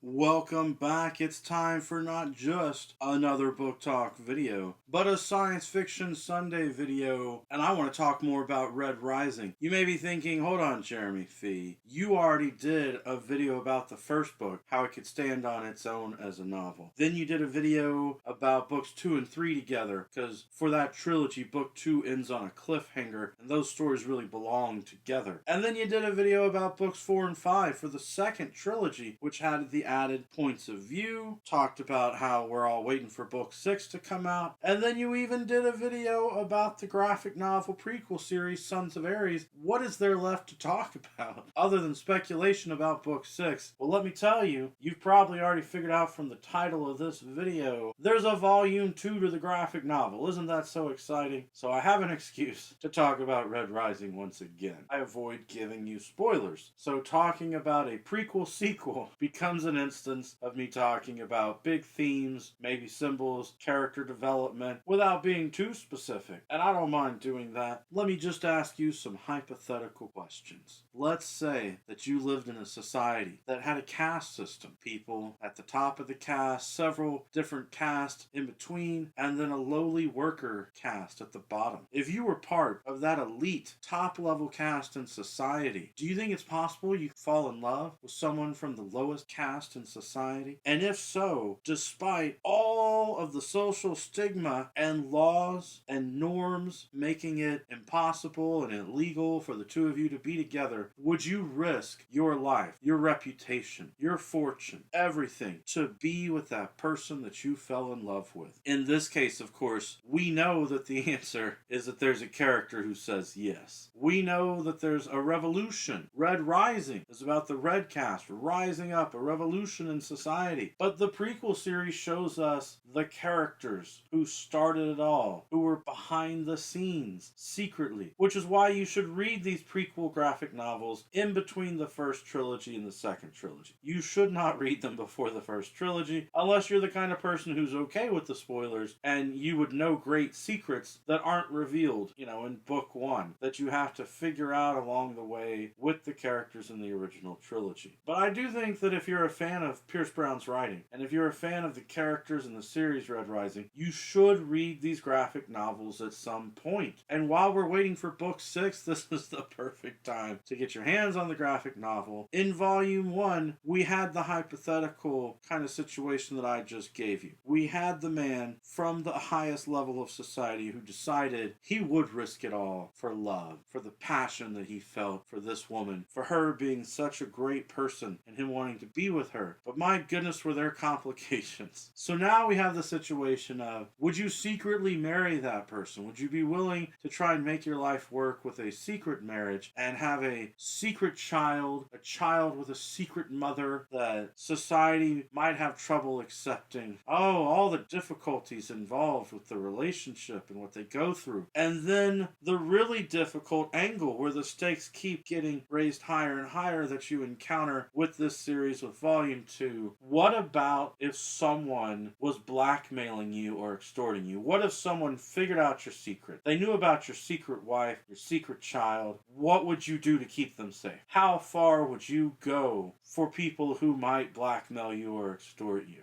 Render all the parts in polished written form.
Welcome back. It's time for not just another book talk video, but a science fiction Sunday video, and I want to talk more about Red Rising. You may be thinking, hold on, Jeremy Fee, you already did a video about the first book, how it could stand on its own as a novel. Then you did a video about books 2 and 3 together, because for that trilogy, book 2 ends on a cliffhanger, and those stories really belong together. And then you did a video about books 4 and 5 for the second trilogy, which had the added points of view, talked about how we're all waiting for book 6 to come out, and then you even did a video about the graphic novel prequel series Sons of Ares. What is there left to talk about other than speculation about book 6? Well, let me tell you, you've probably already figured out from the title of this video, there's a volume 2 to the graphic novel. Isn't that so exciting? So I have an excuse to talk about Red Rising once again. I avoid giving you spoilers. So talking about a prequel sequel becomes an instance of me talking about big themes, maybe symbols, character development, without being too specific. And I don't mind doing that. Let me just ask you some hypothetical questions. Let's say that you lived in a society that had a caste system. People at the top of the caste, several different castes in between, and then a lowly worker caste at the bottom. If you were part of that elite, top-level caste in society, do you think it's possible you could fall in love with someone from the lowest caste in society? And if so, despite all of the social stigma and laws and norms making it impossible and illegal for the two of you to be together, would you risk your life, your reputation, your fortune, everything to be with that person that you fell in love with? In this case, of course, we know that the answer is that there's a character who says yes. We know that there's a revolution. Red Rising is about the Red Caste rising up, a revolution in society. But the prequel series shows us the characters who started it all, who were behind the scenes, secretly, which is why you should read these prequel graphic novels in between the first trilogy and the second trilogy. You should not read them before the first trilogy, unless you're the kind of person who's okay with the spoilers, and you would know great secrets that aren't revealed, in book 1, that you have to figure out along the way with the characters in the original trilogy. But I do think that if you're a fan of Pierce Brown's writing, and if you're a fan of the characters in the series Red Rising, you should read these graphic novels at some point. And while we're waiting for book 6, this is the perfect time to get your hands on the graphic novel. In volume 1, we had the hypothetical kind of situation that I just gave you. We had the man from the highest level of society who decided he would risk it all for love, for the passion that he felt for this woman, for her being such a great person and him wanting to be with her. But my goodness, were there complications. So now we have the situation of, would you secretly marry that person? Would you be willing to try and make your life work with a secret marriage and have a secret child, a child with a secret mother that society might have trouble accepting? Oh, all the difficulties involved with the relationship and what they go through. And then the really difficult angle where the stakes keep getting raised higher and higher that you encounter with this series with volume 2. What about if someone was blackmailing you or extorting you? What if someone figured out your secret? They knew about your secret wife, your secret child. What would you do to keep them safe? How far would you go for people who might blackmail you or extort you?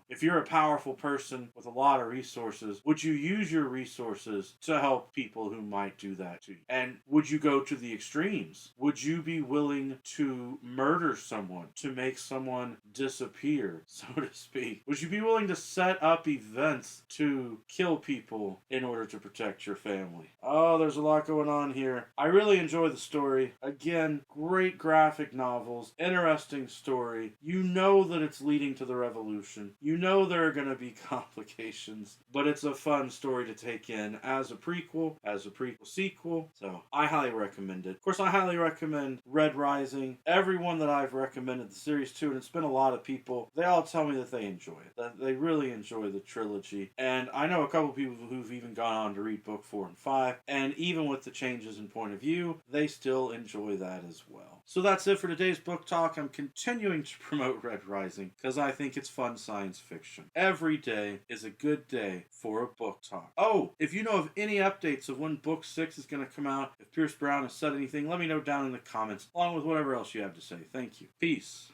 If you're a powerful person with a lot of resources, would you use your resources to help people who might do that to you? And would you go to the extremes? Would you be willing to murder someone, to make someone disappear, so to speak? Would you be willing to set up events to kill people in order to protect your family? Oh, there's a lot going on here. I really enjoy the story. Again, great graphic novels, interesting story. You know that it's leading to the revolution. You know there are going to be complications, but it's a fun story to take in as a prequel sequel. So I highly recommend it. Of course, I highly recommend Red Rising. Everyone that I've recommended the series to, and it's been a lot of people, they all tell me that they enjoy it, that they really enjoy the trilogy. And I know a couple people who've even gone on to read book 4 and 5, and even with the changes in point of view, they still enjoy that as well. So that's it for today's book talk. I'm continuing to promote Red Rising because I think it's fun science fiction. Every day is a good day for a book talk. Oh, if you know of any updates of when book 6 is going to come out, if Pierce Brown has said anything, let me know down in the comments, along with whatever else you have to say. Thank you. Peace.